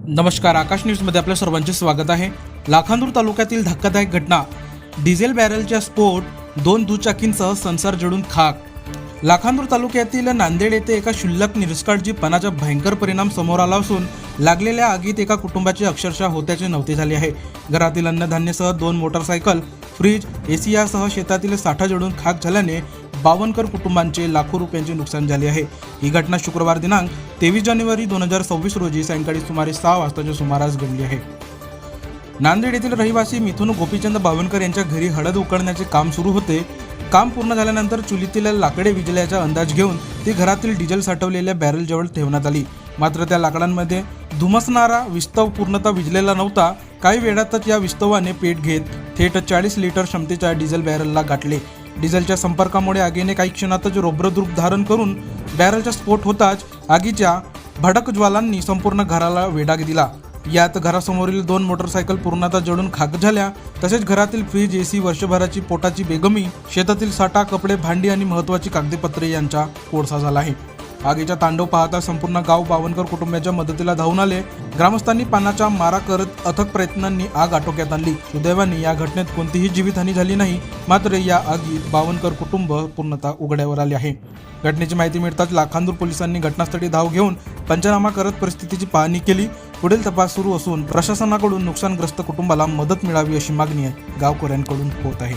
नमस्कार, आकाश न्यूजमध्ये आपल्या सर्वांचे स्वागत आहे। लाखांदूर तालुक्यातील धक्कादायक घटना, डिझेल बॅरलचा स्फोट, 2 दुचाकींसह संसार जळून खाक। लाखांदूर तालुक्यातील नांदेड येथे एका क्षुल्लक निष्काळजीपणाचा भयंकर परिणाम समोर आला असून लागलेल्या आगीत एका कुटुंबाची अक्षरशः होत्याचे नव्हते झाले आहे। घरातील अन्नधान्यासह 2 मोटरसायकल, फ्रीज, एसी यासह शेतातील साठा जळून खाक झाल्याने बावनकर कुटुंबांचे लाखो रुपयांचे नुकसान झाले आहे। ही घटना शुक्रवार दिनांक 23 जानेवारी 2026 रोजी सायंकाळी सुमारे 6 वाजताच्या सुमारास घडली आहे। नांदेड येथील रहिवासी मिथुन गोपीचंद बावनकर यांच्या घरी हळद उकळण्याचे काम सुरू होते। काम पूर्ण झाल्यानंतर चुलीतील लाकडे विजल्याचा अंदाज घेऊन ती घरातील डिझेल साठवलेल्या बॅरलजवळ ठेवण्यात आली। मात्र त्या लाकडांमध्ये धुमसणारा विस्तव पूर्णतः विजलेला नव्हता। काही वेळातच या विस्तवाने पेट घेत थेट 40 लिटर क्षमतेच्या डिझेल बॅरलला गाठले। डिझेलच्या संपर्कामुळे आगीने काही क्षणातच रौद्ररूप धारण करून बॅरलचा स्फोट होताच आगीच्या भडक ज्वालांनी संपूर्ण घराला वेढा दिला। यात घरासमोरील 2 मोटरसायकल पूर्णतः जळून खाक झाल्या। तसेच घरातील फ्रीज, एसी, वर्षभराची पोटाची बेगमी, शेतातील साठा, कपडे, भांडी आणि महत्त्वाची कागदपत्रे यांचा कोळसा झाला आहे। आगीचा तांडव पाहता संपूर्ण गाव बावनकर कुटुंबाच्या मदतीला धावून आले। ग्रामस्थांनी पाण्याचा मारा करत अथक प्रयत्नांनी आग आटोक्यात आणली। सुदैवाने या घटनेत कोणतीही जीवितहानी झाली नाही। मात्र या आगीत बावनकर कुटुंब पूर्णतः उघड्यावर आले आहे। घटनेची माहिती मिळताच लाखांदूर पोलिसांनी घटनास्थळी धाव घेऊन पंचनामा करत परिस्थितीची पाहणी केली। पुढील तपास सुरू असून प्रशासनाकडून नुकसानग्रस्त कुटुंबाला मदत मिळावी अशी मागणी गावकऱ्यांकडून होत आहे।